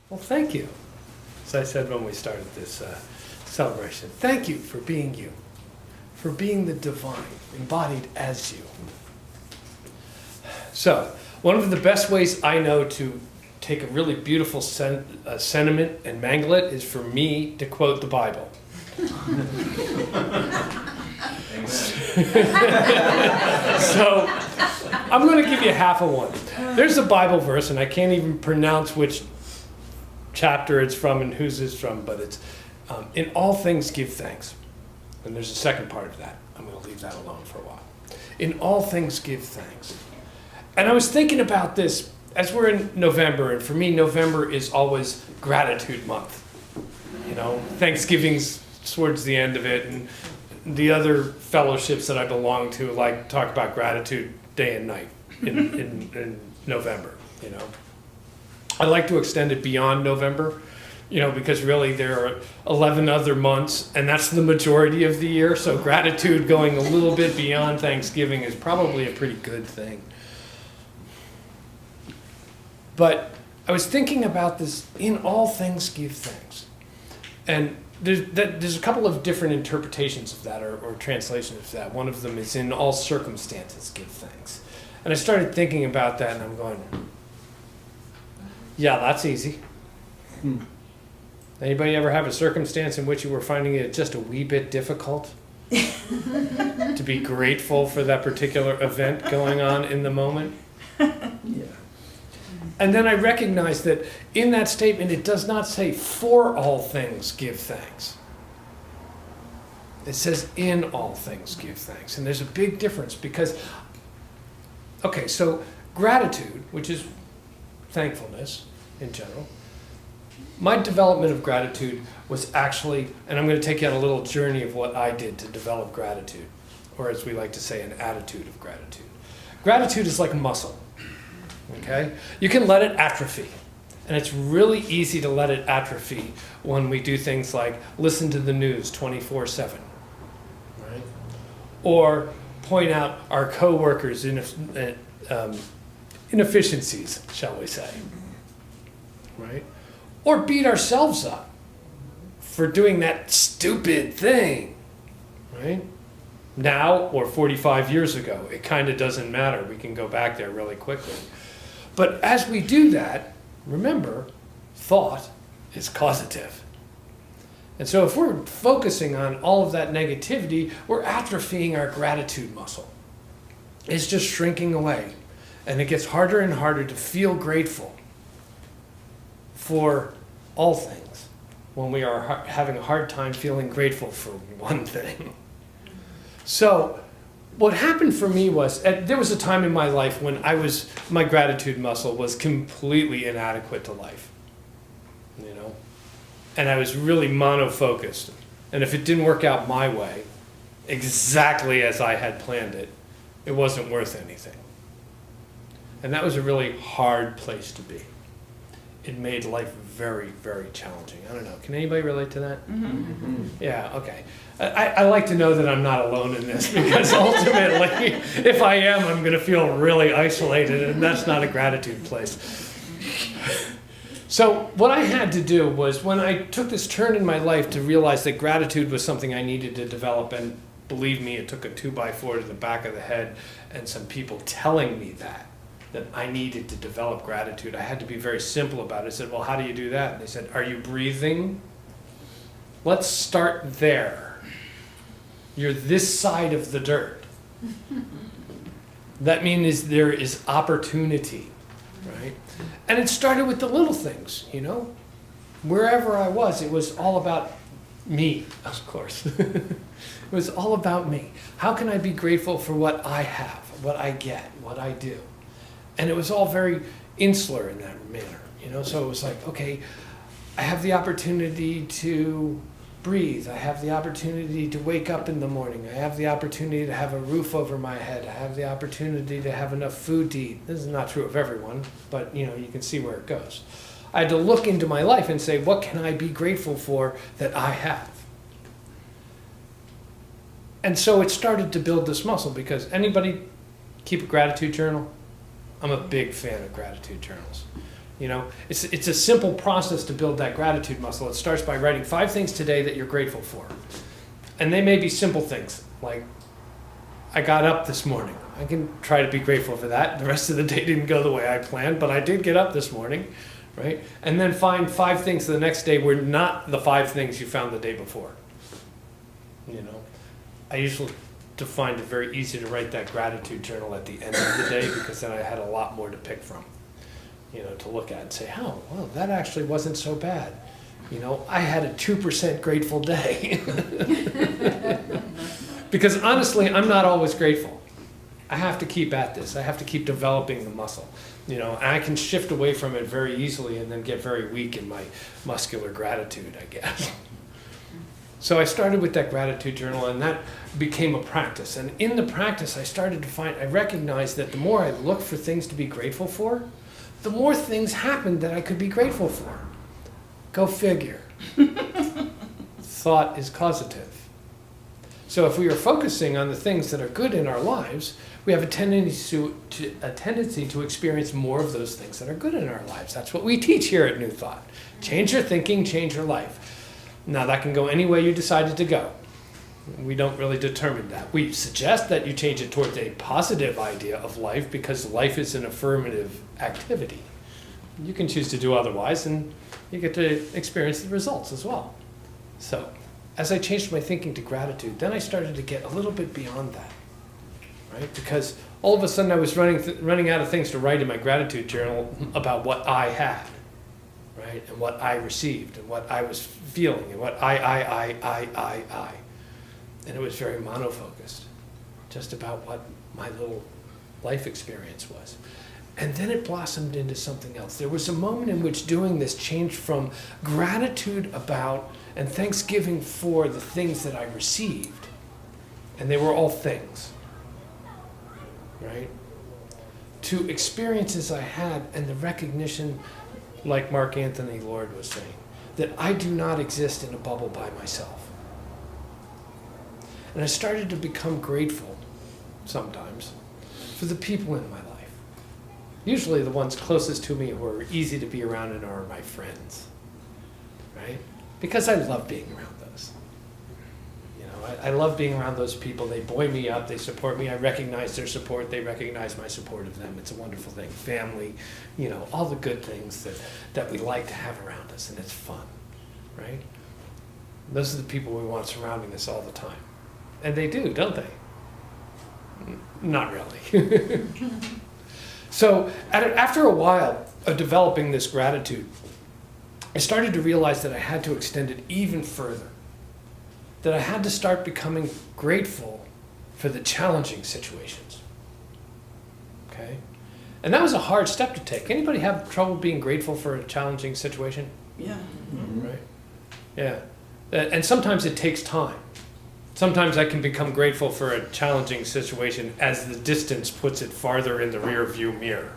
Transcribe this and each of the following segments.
Well, thank you. As I said when we started this celebration, thank you for being you, for being the divine, embodied as you. So, one of the best ways I know to take a really beautiful sentiment and mangle it is for me to quote the Bible. So, I'm going to give you half of one. There's a Bible verse, and I can't even pronounce which chapter it's from and whose it's from, but it's, in all things give thanks. And there's a second part of that. I'm going to leave that alone for a while. In all things give thanks. And I was thinking about this as we're in November, and for me, November is always gratitude month. You know, Thanksgiving's towards the end of it, and the other fellowships that I belong to like talk about gratitude day and night in November, you know. I like to extend it beyond November, you know, because really there are 11 other months, and that's the majority of the year, so gratitude going a little bit beyond Thanksgiving is probably a pretty good thing. But I was thinking about this, in all things give thanks. And there's a couple of different interpretations of that, or translations of that. One of them is in all circumstances give thanks. And I started thinking about that, and I'm going, yeah, that's easy. Anybody ever have a circumstance in which you were finding it just a wee bit difficult to be grateful for that particular event going on in the moment? Yeah. And then I recognized that in that statement, it does not say for all things give thanks. It says in all things give thanks. And there's a big difference because, okay, so gratitude, which is thankfulness in general, my development of gratitude was actually, and I'm going to take you on a little journey of what I did to develop gratitude, or as we like to say, an attitude of gratitude. Gratitude is like a muscle. Okay? You can let it atrophy. And it's really easy to let it atrophy when we do things like listen to the news 24/7. Right? Or point out our coworkers' inefficiencies, shall we say. Right? Or beat ourselves up for doing that stupid thing. Right? Now or 45 years ago, it kind of doesn't matter. We can go back there really quickly. But as we do that, remember, thought is causative. And so if we're focusing on all of that negativity, we're atrophying our gratitude muscle. It's just shrinking away. And it gets harder and harder to feel grateful for all things when we are having a hard time feeling grateful for one thing. So what happened for me was, there was a time in my life when my gratitude muscle was completely inadequate to life, you know, and I was really monofocused. And if it didn't work out my way, exactly as I had planned it, it wasn't worth anything. And that was a really hard place to be. It made life very, very challenging. I don't know. Can anybody relate to that? Mm-hmm. Yeah, okay. I like to know that I'm not alone in this, because ultimately, if I am, I'm going to feel really isolated, and that's not a gratitude place. So what I had to do was, when I took this turn in my life to realize that gratitude was something I needed to develop, and believe me, it took a 2x4 to the back of the head and some people telling me that I needed to develop gratitude. I had to be very simple about it. I said, well, how do you do that? And they said, are you breathing? Let's start there. You're this side of the dirt. That means there is opportunity, right? And it started with the little things, you know? Wherever I was, it was all about me, of course. It was all about me. How can I be grateful for what I have, what I get, what I do? And it was all very insular in that manner, you know? So it was like, okay, I have the opportunity to breathe. I have the opportunity to wake up in the morning. I have the opportunity to have a roof over my head. I have the opportunity to have enough food to eat. This is not true of everyone, but you know, you can see where it goes. I had to look into my life and say, what can I be grateful for that I have? And so it started to build this muscle, because anybody keep a gratitude journal? I'm a big fan of gratitude journals. It's a simple process to build that gratitude muscle. It starts by writing 5 things today that you're grateful for. And they may be simple things, like, I got up this morning. I can try to be grateful for that. The rest of the day didn't go the way I planned, but I did get up this morning, right? And then find 5 things the next day were not the 5 things you found the day before. I usually find it very easy to write that gratitude journal at the end of the day, because then I had a lot more to pick from, to look at and say, oh, well, that actually wasn't so bad. I had a 2% grateful day. Because honestly, I'm not always grateful. I have to keep at this. I have to keep developing the muscle. And I can shift away from it very easily and then get very weak in my muscular gratitude, I guess. So I started with that gratitude journal, and that became a practice. And in the practice, I recognized that the more I looked for things to be grateful for, the more things happened that I could be grateful for. Go figure. Thought is causative. So if we are focusing on the things that are good in our lives, we have a tendency to experience more of those things that are good in our lives. That's what we teach here at New Thought. Change your thinking, change your life. Now that can go any way you decided to go. We don't really determine that. We suggest that you change it towards a positive idea of life, because life is an affirmative activity. You can choose to do otherwise, and you get to experience the results as well. So, as I changed my thinking to gratitude, then I started to get a little bit beyond that, right? Because all of a sudden I was running out of things to write in my gratitude journal about what I had, right? And what I received, and what I was feeling, and what I. And it was very monofocused, just about what my little life experience was. And then it blossomed into something else. There was a moment in which doing this changed from gratitude about and thanksgiving for the things that I received, and they were all things, right? To experiences I had and the recognition, like Mark Anthony Lord was saying, that I do not exist in a bubble by myself. And I started to become grateful sometimes for the people in my life. Usually the ones closest to me who are easy to be around and are my friends, right? Because I love being around those. I love being around those people. They buoy me up, they support me. I recognize their support, they recognize my support of them. It's a wonderful thing. Family, all the good things that we like to have around us, and it's fun, right? Those are the people we want surrounding us all the time. And they do, don't they? Not really. So after a while of developing this gratitude, I started to realize that I had to extend it even further. That I had to start becoming grateful for the challenging situations. Okay? And that was a hard step to take. Anybody have trouble being grateful for a challenging situation? Yeah. Mm-hmm. Right? Yeah. And sometimes it takes time. Sometimes I can become grateful for a challenging situation as the distance puts it farther in the rear view mirror,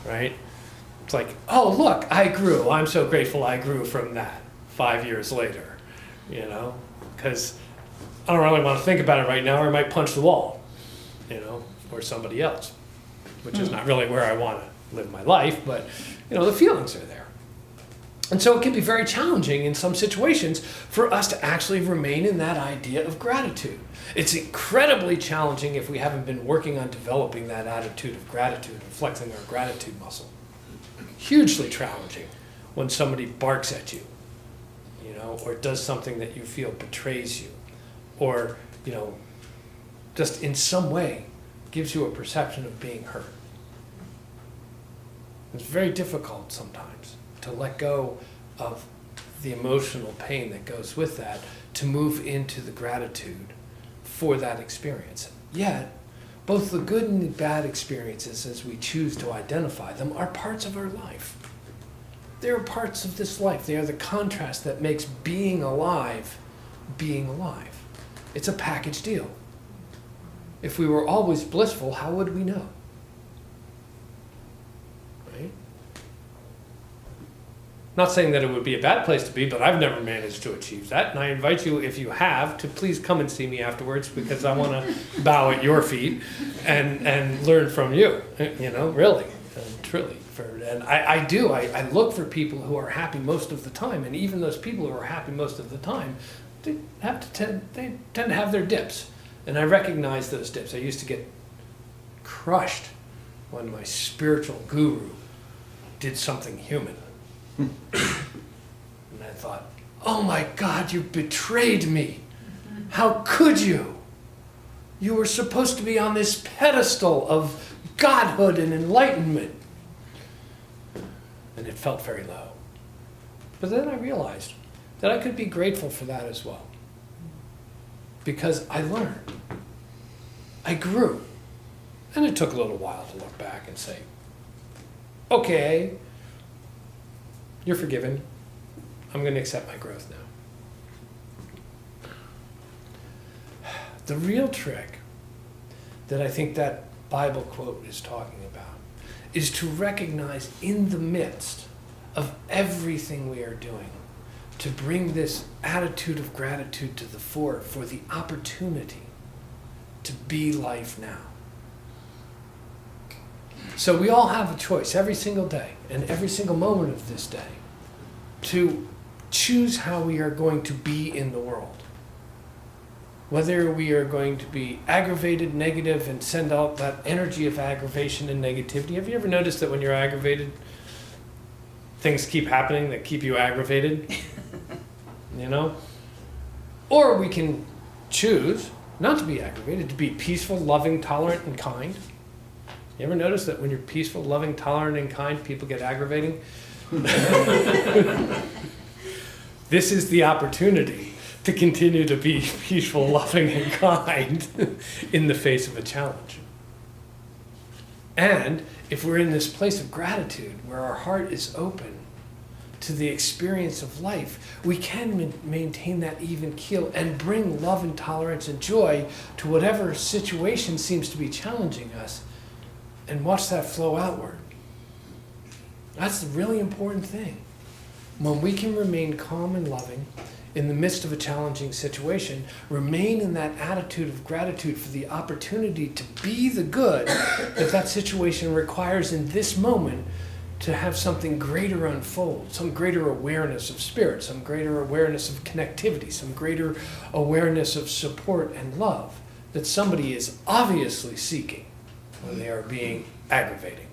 right? It's like, oh, look, I grew. I'm so grateful I grew from that 5 years later, because I don't really want to think about it right now, or I might punch the wall, or somebody else, which is not really where I want to live my life, but, the feelings are there. And so it can be very challenging in some situations for us to actually remain in that idea of gratitude. It's incredibly challenging if we haven't been working on developing that attitude of gratitude and flexing our gratitude muscle. Hugely challenging when somebody barks at you, or does something that you feel betrays you, or, just in some way gives you a perception of being hurt. It's very difficult sometimes to let go of the emotional pain that goes with that, to move into the gratitude for that experience. Yet, both the good and the bad experiences, as we choose to identify them, are parts of our life. They are parts of this life. They are the contrast that makes being alive, being alive. It's a package deal. If we were always blissful, how would we know? Right? Not saying that it would be a bad place to be, but I've never managed to achieve that. And I invite you, if you have, to please come and see me afterwards, because I want to bow at your feet and learn from you, really, truly. and I do. I look for people who are happy most of the time, and even those people who are happy most of the time, they tend to have their dips, and I recognize those dips. I used to get crushed when my spiritual guru did something human, and I thought, "Oh my God, you betrayed me! How could you? You were supposed to be on this pedestal of godhood and enlightenment." And it felt very low. But then I realized that I could be grateful for that as well. Because I learned. I grew. And it took a little while to look back and say, okay, you're forgiven. I'm going to accept my growth now. The real trick that I think that Bible quote is talking about is to recognize in the midst of everything we are doing, to bring this attitude of gratitude to the fore for the opportunity to be life now. So we all have a choice every single day and every single moment of this day to choose how we are going to be in the world. Whether we are going to be aggravated, negative, and send out that energy of aggravation and negativity. Have you ever noticed that when you're aggravated, things keep happening that keep you aggravated? You know? Or we can choose not to be aggravated, to be peaceful, loving, tolerant, and kind. You ever notice that when you're peaceful, loving, tolerant, and kind, people get aggravating? This is the opportunity to continue to be peaceful, loving, and kind in the face of a challenge. And if we're in this place of gratitude, where our heart is open to the experience of life, we can maintain that even keel and bring love and tolerance and joy to whatever situation seems to be challenging us, and watch that flow outward. That's the really important thing. When we can remain calm and loving in the midst of a challenging situation, remain in that attitude of gratitude for the opportunity to be the good that situation requires in this moment, to have something greater unfold, some greater awareness of spirit, some greater awareness of connectivity, some greater awareness of support and love that somebody is obviously seeking when they are being aggravating.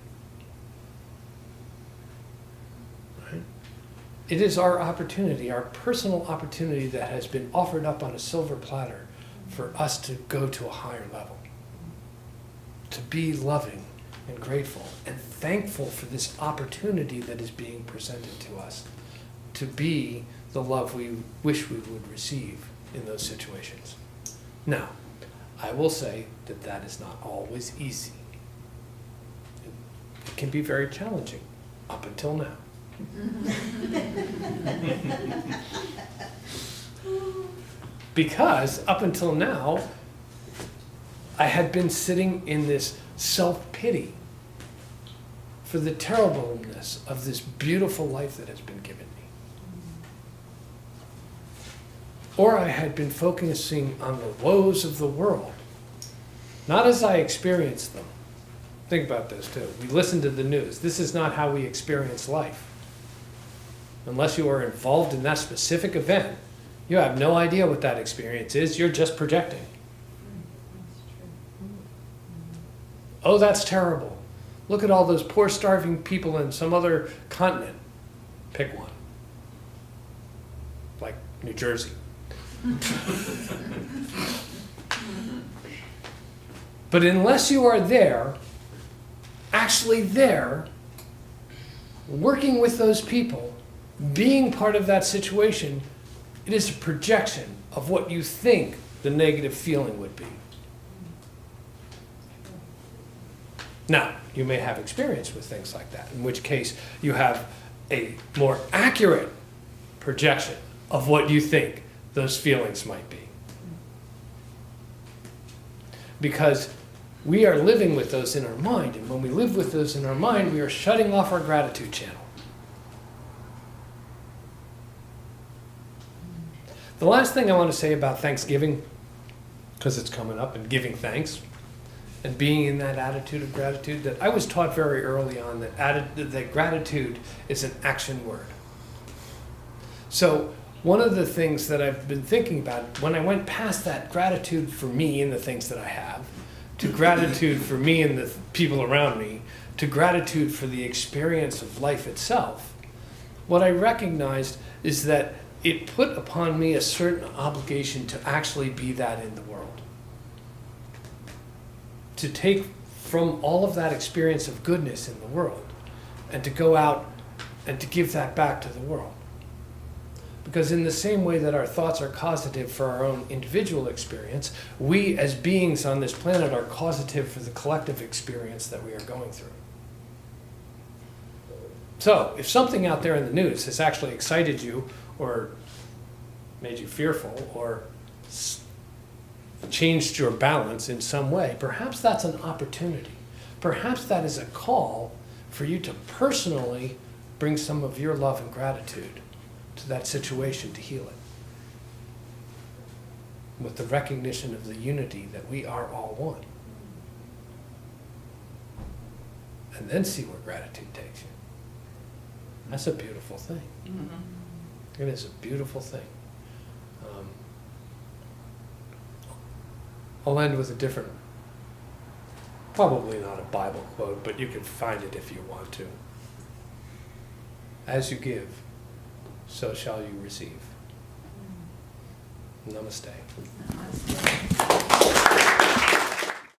It is our opportunity, our personal opportunity that has been offered up on a silver platter for us to go to a higher level, to be loving and grateful and thankful for this opportunity that is being presented to us, to be the love we wish we would receive in those situations. Now, I will say that that is not always easy. It can be very challenging up until now. Because up until now, I had been sitting in this self-pity for the terribleness of this beautiful life that has been given me. Or I had been focusing on the woes of the world, not as I experienced them. Think about this too. We listen to the news. This is not how we experience life. Unless you are involved in that specific event, you have no idea what that experience is. You're just projecting. Oh, that's terrible. Look at all those poor starving people in some other continent. Pick one. Like New Jersey. But unless you are there, actually there, working with those people, being part of that situation, it is a projection of what you think the negative feeling would be. Now, you may have experience with things like that, in which case you have a more accurate projection of what you think those feelings might be. Because we are living with those in our mind, and when we live with those in our mind, we are shutting off our gratitude channel. The last thing I want to say about Thanksgiving, because it's coming up and giving thanks, and being in that attitude of gratitude, that I was taught very early on that gratitude is an action word. So one of the things that I've been thinking about, when I went past that gratitude for me and the things that I have, to gratitude for me and the people around me, to gratitude for the experience of life itself, what I recognized is that it put upon me a certain obligation to actually be that in the world. To take from all of that experience of goodness in the world and to go out and to give that back to the world. Because in the same way that our thoughts are causative for our own individual experience, we as beings on this planet are causative for the collective experience that we are going through. So, if something out there in the news has actually excited you or made you fearful or changed your balance in some way, perhaps that's an opportunity. Perhaps that is a call for you to personally bring some of your love and gratitude to that situation to heal it. With the recognition of the unity that we are all one. And then see where gratitude takes you. That's a beautiful thing. Mm-hmm. It is a beautiful thing. I'll end with a different, probably not a Bible quote, but you can find it if you want to. As you give, so shall you receive. Namaste. Namaste.